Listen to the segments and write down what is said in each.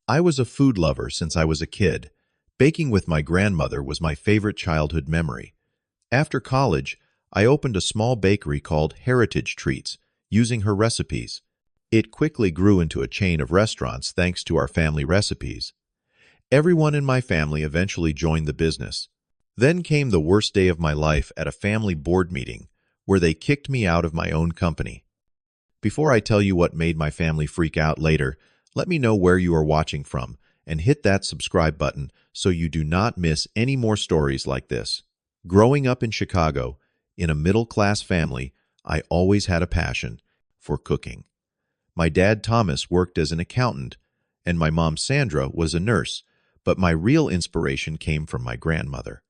I was a food lover since I was a kid. Baking with my grandmother was my favorite childhood memory. After college, I opened a small bakery called Heritage Treats, using her recipes. It quickly grew into a chain of restaurants thanks to our family recipes. Everyone in my family eventually joined the business. Then came the worst day of my life at a family board meeting, where they kicked me out of my own company. Before I tell you what made my family freak out later, let me know where you are watching from, and hit that subscribe button so you do not miss any more stories like this. Growing up in Chicago, in a middle-class family, I always had a passion for cooking. My dad Thomas worked as an accountant, and my mom Sandra was a nurse, but my real inspiration came from my grandmother.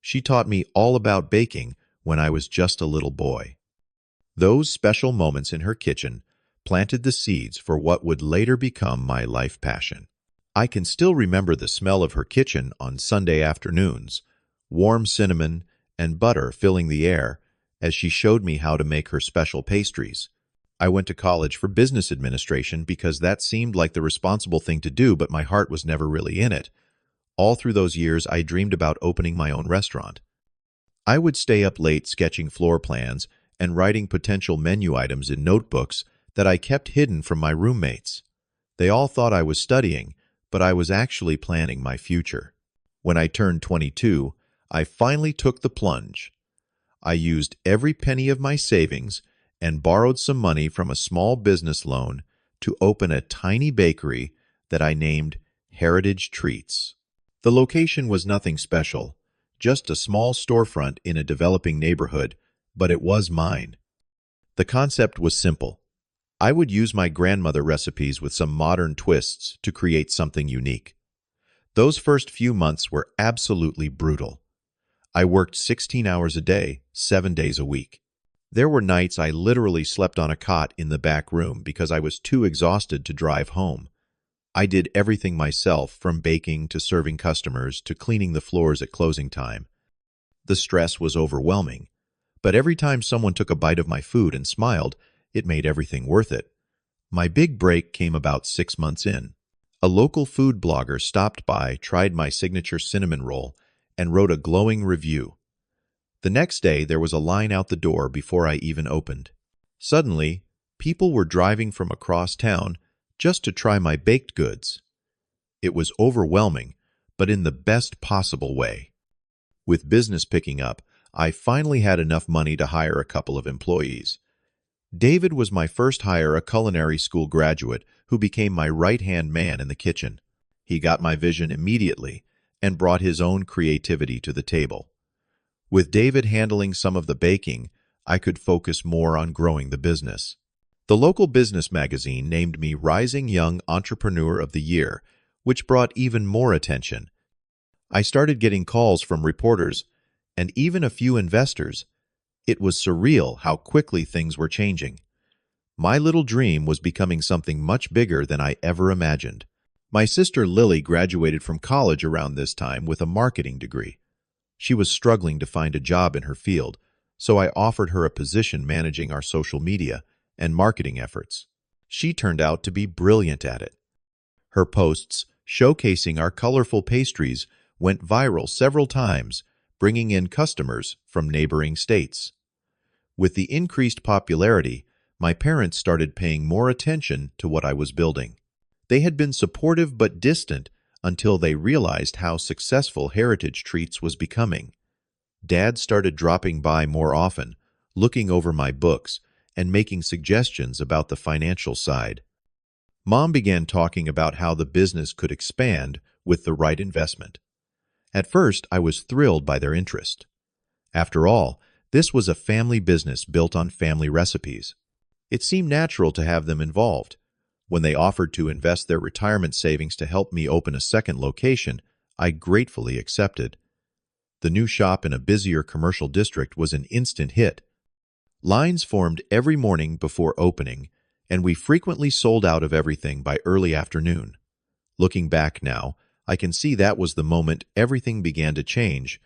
She taught me all about baking when I was just a little boy. Those special moments in her kitchen planted the seeds for what would later become my life passion. I can still remember the smell of her kitchen on Sunday afternoons, warm cinnamon and butter filling the air as she showed me how to make her special pastries. I went to college for business administration because that seemed like the responsible thing to do, but my heart was never really in it. All through those years, I dreamed about opening my own restaurant. I would stay up late sketching floor plans and writing potential menu items in notebooks that I kept hidden from my roommates. They all thought I was studying, but I was actually planning my future. When I turned 22, I finally took the plunge. I used every penny of my savings and borrowed some money from a small business loan to open a tiny bakery that I named Heritage Treats. The location was nothing special, just a small storefront in a developing neighborhood, but it was mine. The concept was simple. I would use my grandmother recipes with some modern twists to create something unique. Those first few months were absolutely brutal. I worked 16 hours a day, 7 days a week. There were nights I literally slept on a cot in the back room because I was too exhausted to drive home. I did everything myself, from baking to serving customers to cleaning the floors at closing time. The stress was overwhelming, but every time someone took a bite of my food and smiled, it made everything worth it. My big break came about 6 months in. A local food blogger stopped by, tried my signature cinnamon roll, and wrote a glowing review. The next day, there was a line out the door before I even opened. Suddenly, people were driving from across town just to try my baked goods. It was overwhelming, but in the best possible way. With business picking up, I finally had enough money to hire a couple of employees. David was my first hire, a culinary school graduate who became my right-hand man in the kitchen. He got my vision immediately and brought his own creativity to the table. With David handling some of the baking, I could focus more on growing the business. The local business magazine named me Rising Young Entrepreneur of the Year, which brought even more attention. I started getting calls from reporters and even a few investors. It was surreal how quickly things were changing. My little dream was becoming something much bigger than I ever imagined. My sister Lily graduated from college around this time with a marketing degree. She was struggling to find a job in her field, so I offered her a position managing our social media and marketing efforts. She turned out to be brilliant at it. Her posts showcasing our colorful pastries went viral several times, bringing in customers from neighboring states. With the increased popularity, my parents started paying more attention to what I was building. They had been supportive but distant until they realized how successful Heritage Treats was becoming. Dad started dropping by more often, looking over my books and making suggestions about the financial side. Mom began talking about how the business could expand with the right investment. At first, I was thrilled by their interest. After all, this was a family business built on family recipes. It seemed natural to have them involved. When they offered to invest their retirement savings to help me open a second location, I gratefully accepted. The new shop in a busier commercial district was an instant hit. Lines formed every morning before opening, and we frequently sold out of everything by early afternoon. Looking back now, I can see that was the moment everything began to change,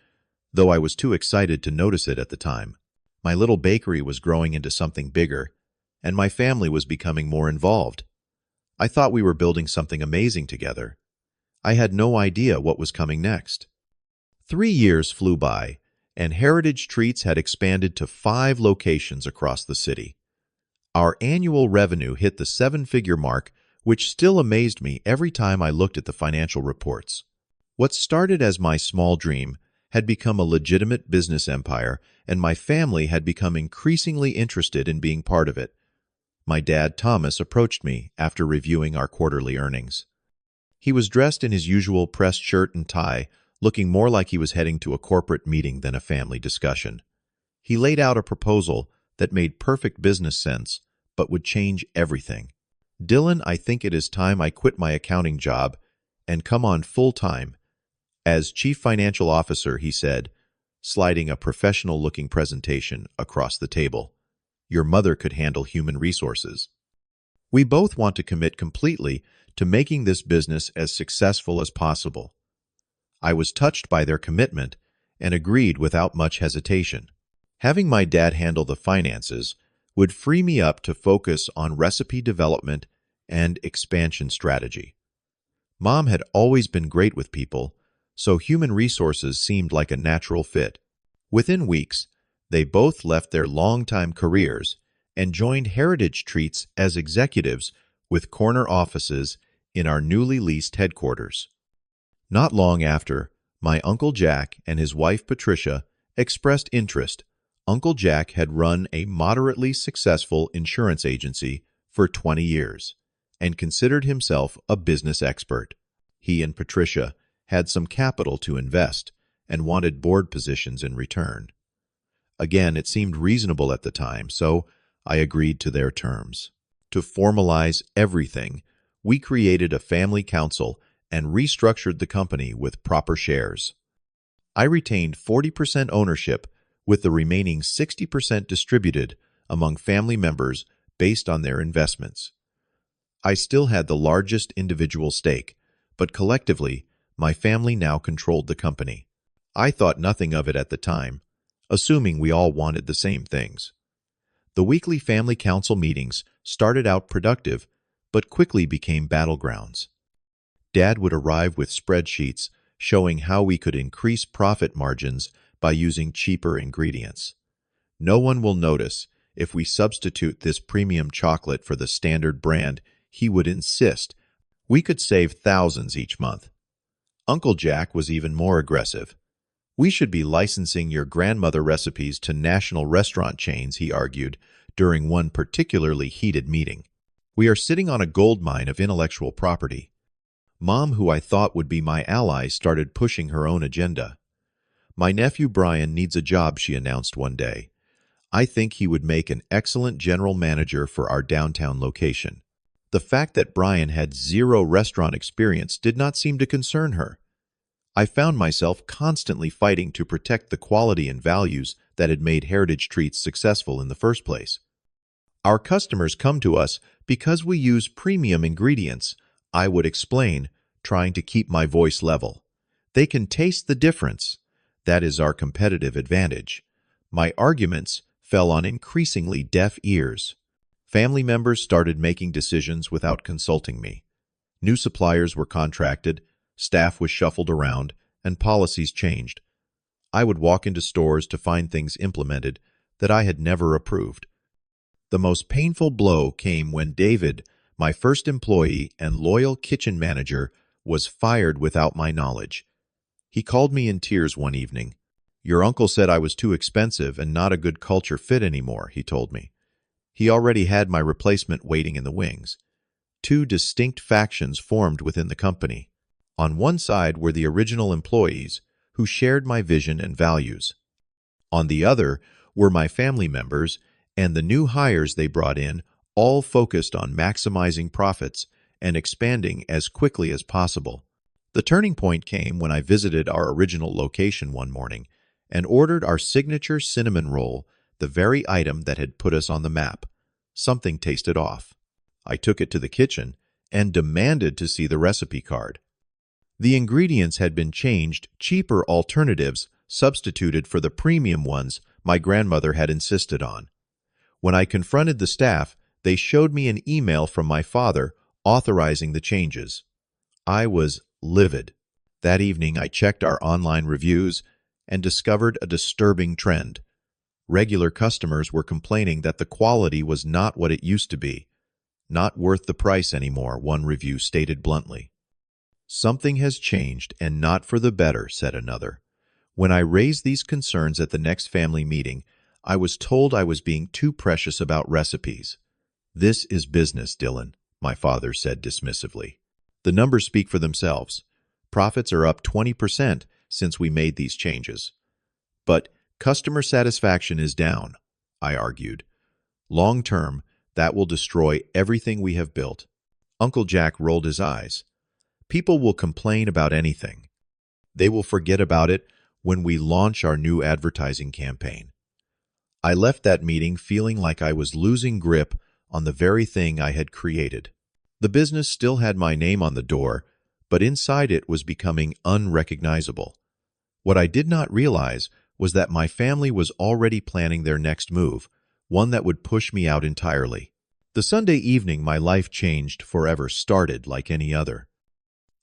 though I was too excited to notice it at the time. My little bakery was growing into something bigger, and my family was becoming more involved. I thought we were building something amazing together. I had no idea what was coming next. 3 years flew by, and Heritage Treats had expanded to 5 locations across the city. Our annual revenue hit the 7-figure mark, which still amazed me every time I looked at the financial reports. What started as my small dream had become a legitimate business empire, and my family had become increasingly interested in being part of it. My dad, Thomas, approached me after reviewing our quarterly earnings. He was dressed in his usual pressed shirt and tie, looking more like he was heading to a corporate meeting than a family discussion. He laid out a proposal that made perfect business sense, but would change everything. "Dylan, I think it is time I quit my accounting job and come on full-time as Chief Financial Officer," he said, sliding a professional-looking presentation across the table. "Your mother could handle human resources. We both want to commit completely to making this business as successful as possible." I was touched by their commitment and agreed without much hesitation. Having my dad handle the finances would free me up to focus on recipe development and expansion strategy. Mom had always been great with people, so human resources seemed like a natural fit. Within weeks, they both left their longtime careers and joined Heritage Treats as executives with corner offices in our newly leased headquarters. Not long after, my Uncle Jack and his wife Patricia expressed interest. Uncle Jack had run a moderately successful insurance agency for 20 years and considered himself a business expert. He and Patricia had some capital to invest and wanted board positions in return. Again, it seemed reasonable at the time, so I agreed to their terms. To formalize everything, we created a family council and restructured the company with proper shares. I retained 40% ownership, with the remaining 60% distributed among family members based on their investments. I still had the largest individual stake, but collectively, my family now controlled the company. I thought nothing of it at the time, assuming we all wanted the same things. The weekly family council meetings started out productive, but quickly became battlegrounds. Dad would arrive with spreadsheets showing how we could increase profit margins by using cheaper ingredients. "No one will notice if we substitute this premium chocolate for the standard brand," he would insist. "We could save thousands each month." Uncle Jack was even more aggressive. "We should be licensing your grandmother recipes to national restaurant chains," he argued during one particularly heated meeting. "We are sitting on a goldmine of intellectual property." Mom, who I thought would be my ally, started pushing her own agenda. "My nephew Brian needs a job," she announced one day. "I think he would make an excellent general manager for our downtown location." The fact that Brian had zero restaurant experience did not seem to concern her. I found myself constantly fighting to protect the quality and values that had made Heritage Treats successful in the first place. "Our customers come to us because we use premium ingredients," I would explain, trying to keep my voice level. "They can taste the difference. That is our competitive advantage." My arguments fell on increasingly deaf ears. Family members started making decisions without consulting me. New suppliers were contracted, staff was shuffled around, and policies changed. I would walk into stores to find things implemented that I had never approved. The most painful blow came when David, my first employee and loyal kitchen manager, was fired without my knowledge. He called me in tears one evening. "Your uncle said I was too expensive and not a good culture fit anymore," he told me. He already had my replacement waiting in the wings. 2 distinct factions formed within the company. On one side were the original employees, who shared my vision and values. On the other were my family members and the new hires they brought in, all focused on maximizing profits and expanding as quickly as possible. The turning point came when I visited our original location one morning and ordered our signature cinnamon roll, the very item that had put us on the map. Something tasted off. I took it to the kitchen and demanded to see the recipe card. The ingredients had been changed, cheaper alternatives substituted for the premium ones my grandmother had insisted on. When I confronted the staff, they showed me an email from my father authorizing the changes. I was livid. That evening, I checked our online reviews and discovered a disturbing trend. Regular customers were complaining that the quality was not what it used to be. Not worth the price anymore, one review stated bluntly. Something has changed, and not for the better, said another. When I raised these concerns at the next family meeting, I was told I was being too precious about recipes. This is business, Dylan, my father said dismissively. The numbers speak for themselves. Profits are up 20% since we made these changes. But customer satisfaction is down, I argued. Long term, that will destroy everything we have built. Uncle Jack rolled his eyes. People will complain about anything. They will forget about it when we launch our new advertising campaign. I left that meeting feeling like I was losing grip on the very thing I had created. The business still had my name on the door, but inside it was becoming unrecognizable. What I did not realize was that my family was already planning their next move, one that would push me out entirely. The Sunday evening my life changed forever started like any other.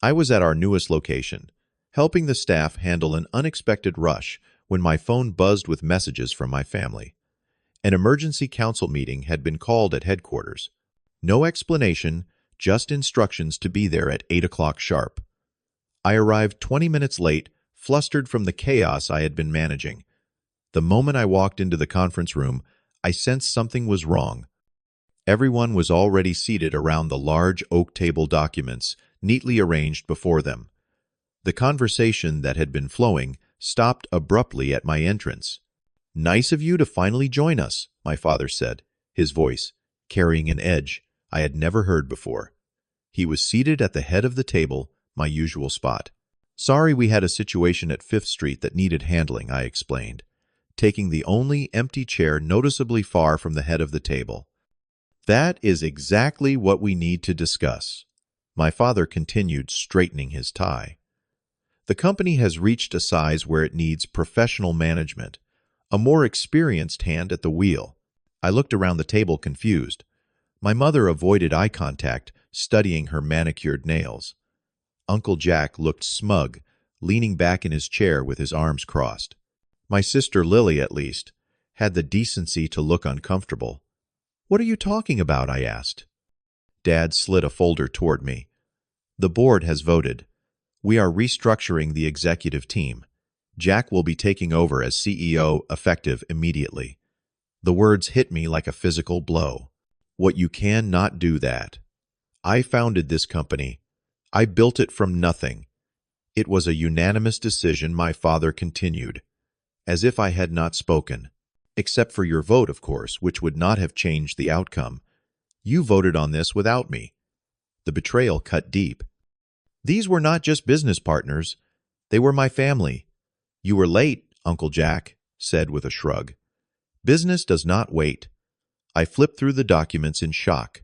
I was at our newest location, helping the staff handle an unexpected rush when my phone buzzed with messages from my family. An emergency council meeting had been called at headquarters. No explanation, just instructions to be there at 8 o'clock sharp. I arrived 20 minutes late, flustered from the chaos I had been managing. The moment I walked into the conference room, I sensed something was wrong. Everyone was already seated around the large oak table documents, neatly arranged before them. The conversation that had been flowing stopped abruptly at my entrance. "Nice of you to finally join us," my father said, his voice carrying an edge I had never heard before. He was seated at the head of the table, my usual spot. "Sorry, we had a situation at 5th Street that needed handling," I explained, taking the only empty chair noticeably far from the head of the table. "That is exactly what we need to discuss," my father continued, straightening his tie. "The company has reached a size where it needs professional management, a more experienced hand at the wheel." I looked around the table confused. My mother avoided eye contact, studying her manicured nails. Uncle Jack looked smug, leaning back in his chair with his arms crossed. My sister Lily, at least, had the decency to look uncomfortable. "What are you talking about?" I asked. Dad slid a folder toward me. "The board has voted. We are restructuring the executive team. Jack will be taking over as CEO effective immediately." The words hit me like a physical blow. "What you cannot do that. I founded this company. I built it from nothing. It was a unanimous decision," my father continued, as if I had not spoken. "Except for your vote, of course, which would not have changed the outcome. You voted on this without me." The betrayal cut deep. "These were not just business partners. They were my family." "You were late," Uncle Jack said with a shrug. "Business does not wait." I flipped through the documents in shock.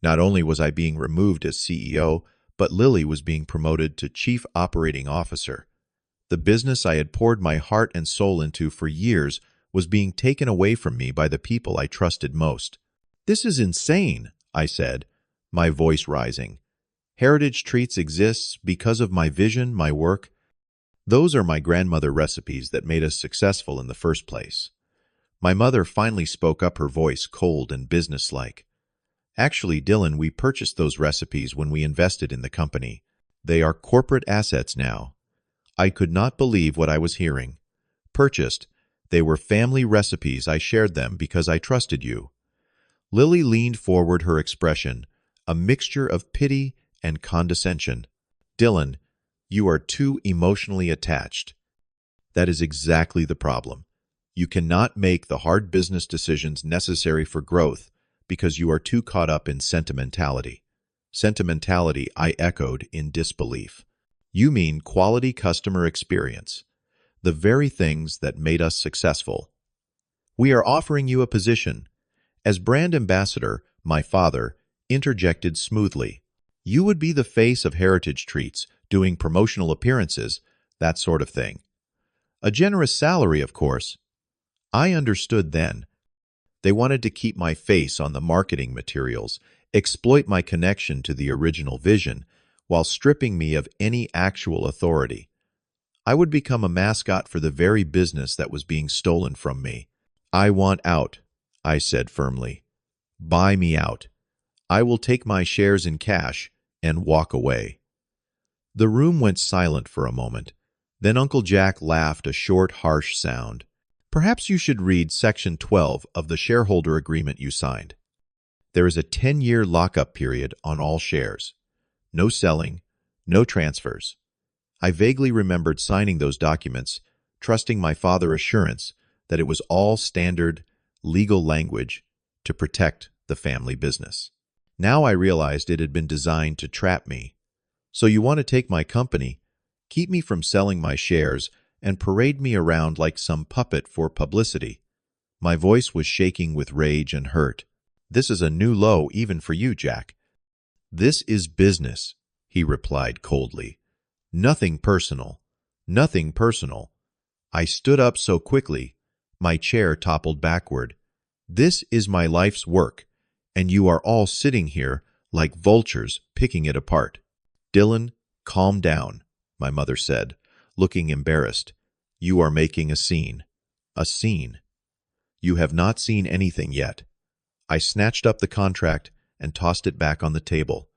Not only was I being removed as CEO, but Lily was being promoted to Chief Operating Officer. The business I had poured my heart and soul into for years was being taken away from me by the people I trusted most. "This is insane," I said, my voice rising. "Heritage Treats exists because of my vision, my work. Those are my grandmother recipes that made us successful in the first place." My mother finally spoke up, her voice cold and businesslike. "Actually, Dylan, we purchased those recipes when we invested in the company. They are corporate assets now." I could not believe what I was hearing. "Purchased? They were family recipes. I shared them because I trusted you." Lily leaned forward, her expression a mixture of pity and condescension. "Dylan, you are too emotionally attached." "That is exactly the problem. You cannot make the hard business decisions necessary for growth because you are too caught up in sentimentality." "Sentimentality," I echoed in disbelief. "You mean quality customer experience, the very things that made us successful." "We are offering you a position as brand ambassador," my father interjected smoothly. "You would be the face of Heritage Treats, doing promotional appearances, that sort of thing. A generous salary, of course." I understood then. They wanted to keep my face on the marketing materials exploit my connection to the original vision while stripping me of any actual authority. I would become a mascot for the very business that was being stolen from me. I want out, I said firmly. Buy me out. I will take my shares in cash and walk away. The room went silent for a moment. Then Uncle Jack laughed a short, harsh sound. Perhaps you should read Section 12 of the shareholder agreement you signed. There is a 10-year lockup period on all shares. No selling, no transfers. I vaguely remembered signing those documents, trusting my father's assurance that it was all standard, legal language to protect the family business. Now I realized it had been designed to trap me. So you want to take my company, keep me from selling my shares, and parade me around like some puppet for publicity. My voice was shaking with rage and hurt. This is a new low even for you, Jack. This is business, he replied coldly. Nothing personal. Nothing personal. I stood up so quickly, my chair toppled backward. This is my life's work, and you are all sitting here like vultures picking it apart. Dylan, calm down, my mother said, looking embarrassed. You are making a scene. A scene. You have not seen anything yet. I snatched up the contract and tossed it back on the table.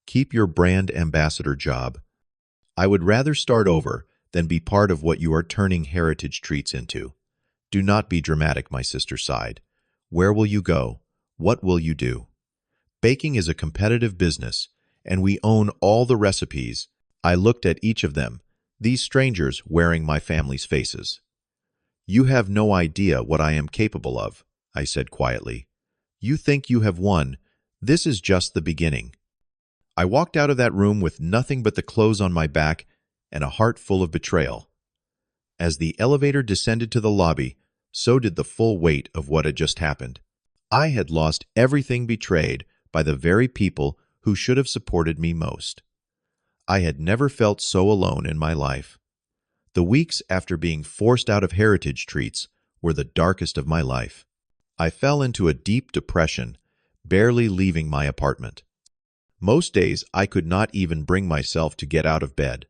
Keep your brand ambassador job. I would rather start over than be part of what you are turning Heritage Treats into. Do not be dramatic, my sister sighed. Where will you go? What will you do? Baking is a competitive business, and we own all the recipes. I looked at each of them, these strangers wearing my family's faces. You have no idea what I am capable of, I said quietly. You think you have won. This is just the beginning. I walked out of that room with nothing but the clothes on my back and a heart full of betrayal. As the elevator descended to the lobby, so did the full weight of what had just happened. I had lost everything, betrayed by the very people who should have supported me most. I had never felt so alone in my life. The weeks after being forced out of Heritage Treats were the darkest of my life. I fell into a deep depression, barely leaving my apartment. Most days I could not even bring myself to get out of bed.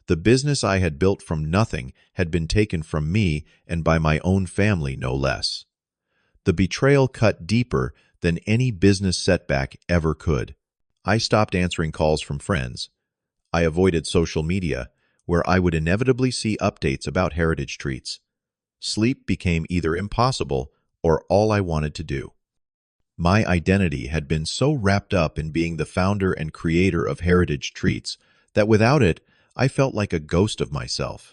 The business I had built from nothing had been taken from me and by my own family, no less. The betrayal cut deeper than any business setback ever could. I stopped answering calls from friends. I avoided social media, where I would inevitably see updates about Heritage Treats. Sleep became either impossible or all I wanted to do. My identity had been so wrapped up in being the founder and creator of Heritage Treats that without it, I felt like a ghost of myself.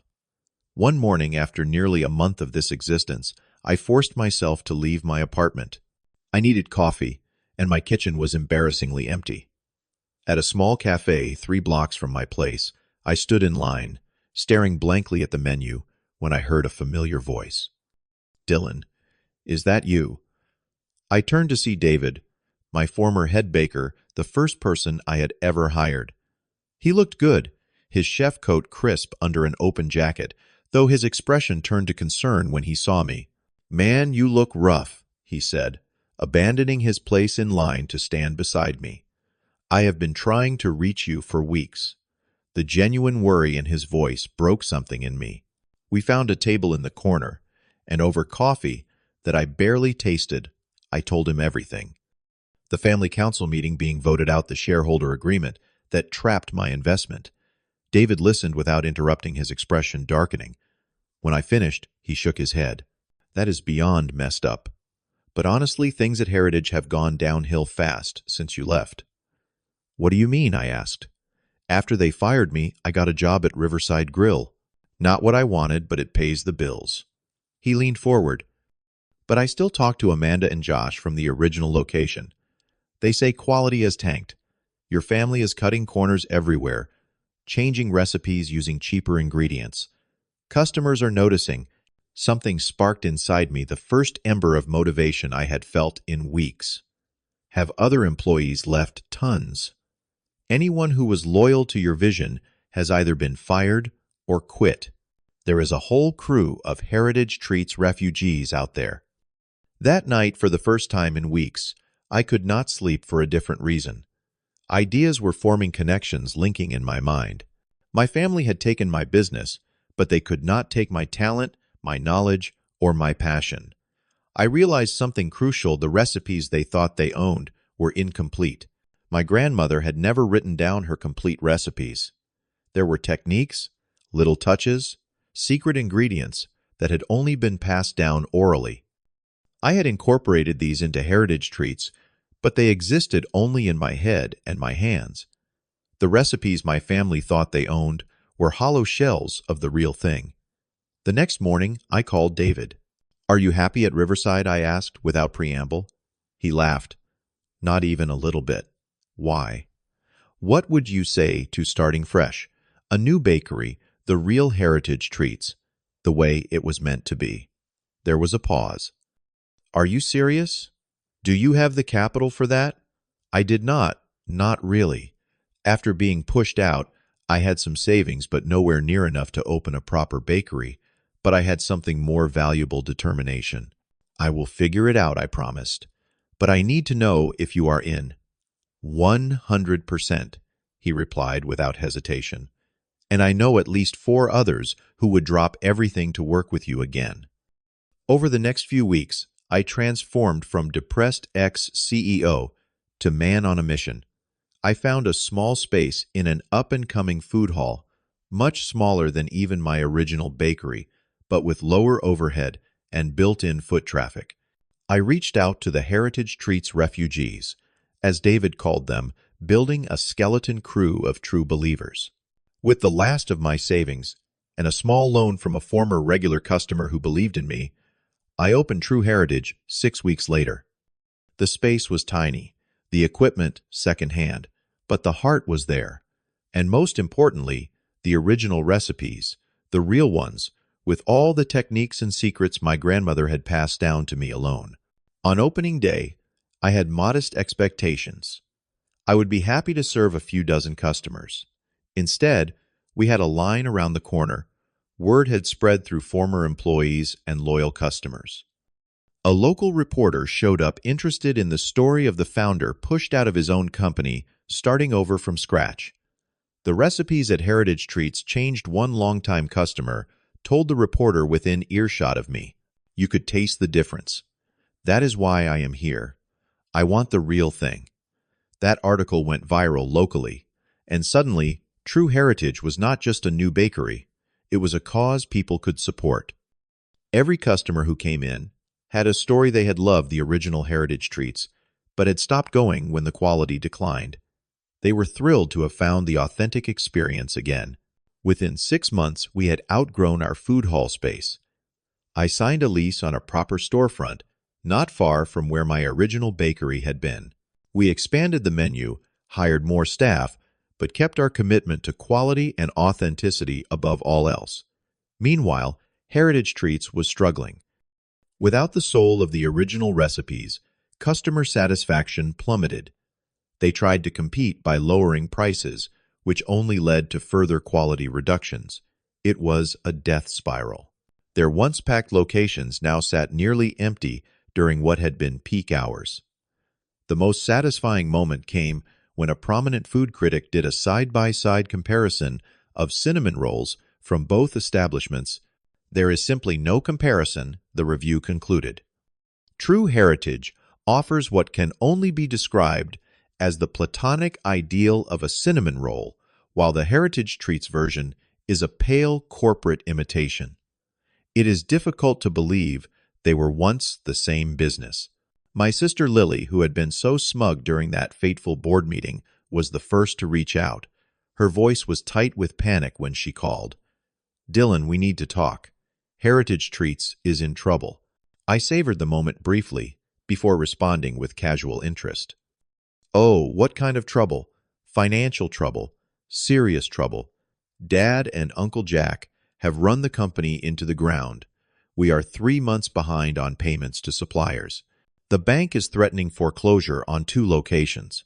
One morning, after nearly a month of this existence, I forced myself to leave my apartment. I needed coffee, and my kitchen was embarrassingly empty. At a small cafe 3 blocks from my place, I stood in line, staring blankly at the menu, when I heard a familiar voice. Dylan, is that you? I turned to see David, my former head baker, the first person I had ever hired. He looked good, his chef coat crisp under an open jacket, though his expression turned to concern when he saw me. Man, you look rough, he said, abandoning his place in line to stand beside me. I have been trying to reach you for weeks. The genuine worry in his voice broke something in me. We found a table in the corner, and over coffee that I barely tasted, I told him everything. The family council meeting being voted out the shareholder agreement that trapped my investment. David listened without interrupting, his expression darkening. When I finished, he shook his head. That is beyond messed up. But honestly, things at Heritage have gone downhill fast since you left. What do you mean? I asked. After they fired me, I got a job at Riverside Grill. Not what I wanted, but it pays the bills. He leaned forward. But I still talk to Amanda and Josh from the original location. They say quality has tanked. Your family is cutting corners everywhere, changing recipes using cheaper ingredients. Customers are noticing. Something sparked inside me, the first ember of motivation I had felt in weeks. Have other employees left? Tons. Anyone who was loyal to your vision has either been fired or quit. There is a whole crew of Heritage Treats refugees out there. That night, for the first time in weeks, I could not sleep for a different reason. Ideas were forming connections linking in my mind. My family had taken my business, but they could not take my talent, my knowledge, or my passion. I realized something crucial: the recipes they thought they owned were incomplete. My grandmother had never written down her complete recipes. There were techniques, little touches, secret ingredients that had only been passed down orally. I had incorporated these into heritage treats, but they existed only in my head and my hands. The recipes my family thought they owned were hollow shells of the real thing. The next morning, I called David. "Are you happy at Riverside?" I asked without preamble. He laughed. "Not even a little bit." "Why?" "What would you say to starting fresh? A new bakery, the real heritage treats, the way it was meant to be." There was a pause. "Are you serious? Do you have the capital for that?" I did not really. After being pushed out, I had some savings, but nowhere near enough to open a proper bakery. But I had something more valuable: determination. "I will figure it out," I promised. "But I need to know if you are in." 100%, he replied without hesitation. "And I know at least 4 others who would drop everything to work with you again." Over the next few weeks, I transformed from depressed ex-CEO to man on a mission. I found a small space in an up-and-coming food hall, much smaller than even my original bakery, but with lower overhead and built-in foot traffic. I reached out to the Heritage Treats refugees, as David called them, building a skeleton crew of true believers. With the last of my savings and a small loan from a former regular customer who believed in me, I opened True Heritage 6 weeks later. The space was tiny, the equipment secondhand, but the heart was there. And most importantly, the original recipes, the real ones, with all the techniques and secrets my grandmother had passed down to me alone. On opening day, I had modest expectations. I would be happy to serve a few dozen customers. Instead, we had a line around the corner. Word had spread through former employees and loyal customers. A local reporter showed up, interested in the story of the founder pushed out of his own company, starting over from scratch. The recipes at Heritage Treats changed. One longtime customer told the reporter within earshot of me, "You could taste the difference. That is why I am here. I want the real thing." That article went viral locally, and suddenly, True Heritage was not just a new bakery. It was a cause people could support. Every customer who came in had a story. They had loved the original Heritage Treats, but had stopped going when the quality declined. They were thrilled to have found the authentic experience again. Within 6 months, we had outgrown our food hall space. I signed a lease on a proper storefront, not far from where my original bakery had been. We expanded the menu, hired more staff, but kept our commitment to quality and authenticity above all else. Meanwhile, Heritage Treats was struggling. Without the soul of the original recipes, customer satisfaction plummeted. They tried to compete by lowering prices, which only led to further quality reductions. It was a death spiral. Their once-packed locations now sat nearly empty during what had been peak hours. The most satisfying moment came when a prominent food critic did a side-by-side comparison of cinnamon rolls from both establishments. "There is simply no comparison," the review concluded. True Heritage offers what can only be described as the platonic ideal of a cinnamon roll, while the Heritage Treats version is a pale corporate imitation. It is difficult to believe they were once the same business. My sister Lily, who had been so smug during that fateful board meeting, was the first to reach out. Her voice was tight with panic when she called. "Dylan, we need to talk. Heritage Treats is in trouble." I savored the moment briefly, before responding with casual interest. "Oh, what kind of trouble?" "Financial trouble. Serious trouble. Dad and Uncle Jack have run the company into the ground. We are 3 months behind on payments to suppliers. The bank is threatening foreclosure on 2 locations."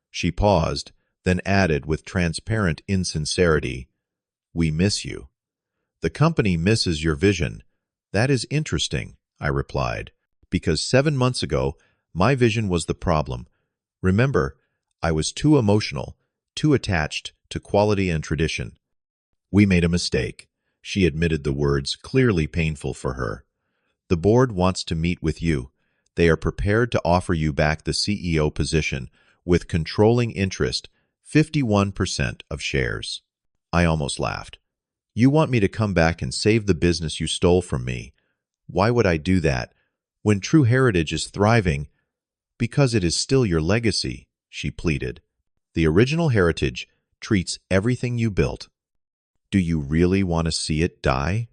She paused, then added with transparent insincerity, "We miss you." "The company misses your vision." "That is interesting," I replied, "because 7 months ago, My vision was the problem. Remember, I was too emotional, too attached to quality and tradition. We made a mistake. She admitted the words, clearly painful for her. The board wants to meet with you. They are prepared to offer you back the CEO position with controlling interest, 51% of shares. I almost laughed. You want me to come back and save the business you stole from me? Why would I do that when True Heritage is thriving? Because it is still your legacy, she pleaded. The original Heritage treats everything you built. Do you really want to see it die?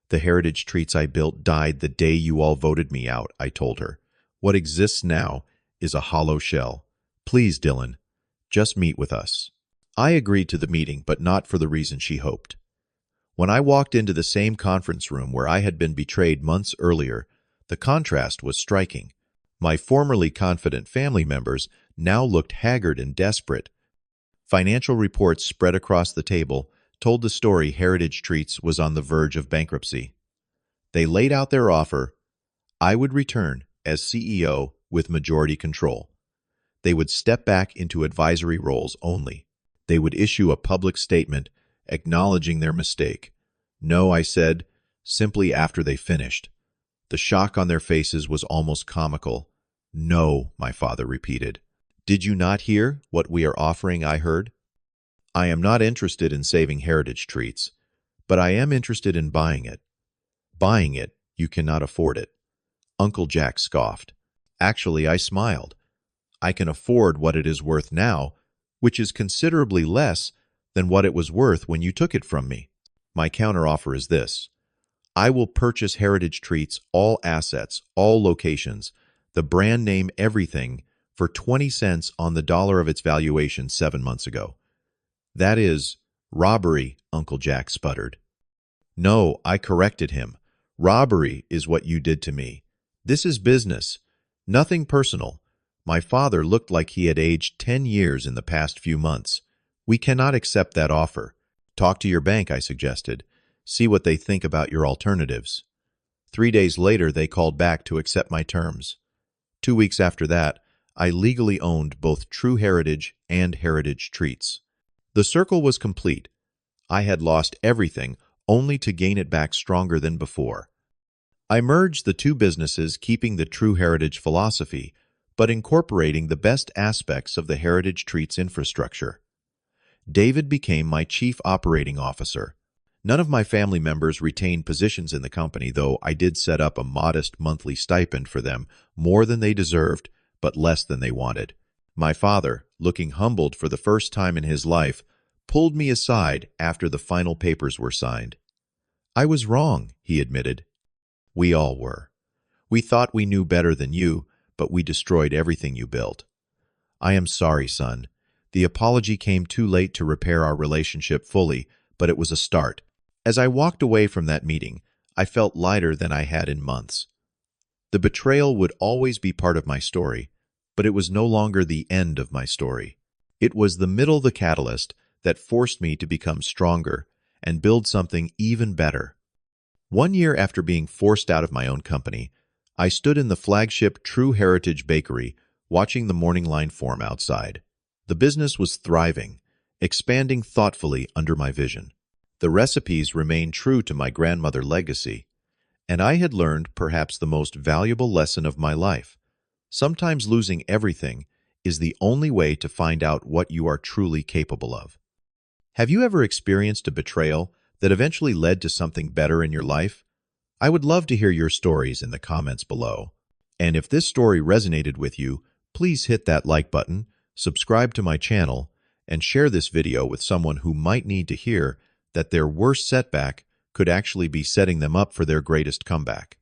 The Heritage treats I built died the day you all voted me out, I told her. What exists now is a hollow shell. Please, Dylan, just meet with us. I agreed to the meeting, but not for the reason she hoped. When I walked into the same conference room where I had been betrayed months earlier, the contrast was striking. My formerly confident family members now looked haggard and desperate. Financial reports spread across the table told the story Heritage Treats was on the verge of bankruptcy. They laid out their offer. I would return as CEO with majority control. They would step back into advisory roles only. They would issue a public statement acknowledging their mistake. No, I said, simply after they finished. The shock on their faces was almost comical. No, my father repeated. Did you not hear what we are offering? I heard. I am not interested in saving Heritage Treats, but I am interested in buying it. Buying it, you cannot afford it. Uncle Jack scoffed. Actually, I smiled. I can afford what it is worth now, which is considerably less than what it was worth when you took it from me. My counteroffer is this. I will purchase Heritage Treats, all assets, all locations, the brand name, everything, for 20 cents on the dollar of its valuation 7 months ago. That is robbery, Uncle Jack sputtered. No, I corrected him. Robbery is what you did to me. This is business, nothing personal. My father looked like he had aged 10 years in the past few months. We cannot accept that offer. Talk to your bank, I suggested. See what they think about your alternatives. 3 days later, they called back to accept my terms. 2 weeks after that, I legally owned both True Heritage and Heritage Treats. The circle was complete. I had lost everything only to gain it back stronger than before. I merged the two businesses, keeping the True Heritage philosophy, but incorporating the best aspects of the Heritage Treats infrastructure. David became my chief operating officer. None of my family members retained positions in the company, though I did set up a modest monthly stipend for them, more than they deserved, but less than they wanted. My father, looking humbled for the first time in his life, pulled me aside after the final papers were signed. I was wrong, he admitted. We all were. We thought we knew better than you, but we destroyed everything you built. I am sorry, son. The apology came too late to repair our relationship fully, but it was a start. As I walked away from that meeting, I felt lighter than I had in months. The betrayal would always be part of my story, but it was no longer the end of my story. It was the middle, the catalyst, that forced me to become stronger and build something even better. 1 year after being forced out of my own company, I stood in the flagship True Heritage Bakery, watching the morning line form outside. The business was thriving, expanding thoughtfully under my vision. The recipes remained true to my grandmother legacy, and I had learned perhaps the most valuable lesson of my life. Sometimes losing everything is the only way to find out what you are truly capable of. Have you ever experienced a betrayal that eventually led to something better in your life? I would love to hear your stories in the comments below. And if this story resonated with you, please hit that like button, subscribe to my channel, and share this video with someone who might need to hear that their worst setback could actually be setting them up for their greatest comeback.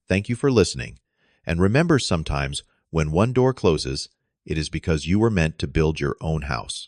Thank you for listening, and remember, sometimes when one door closes, it is because you were meant to build your own house.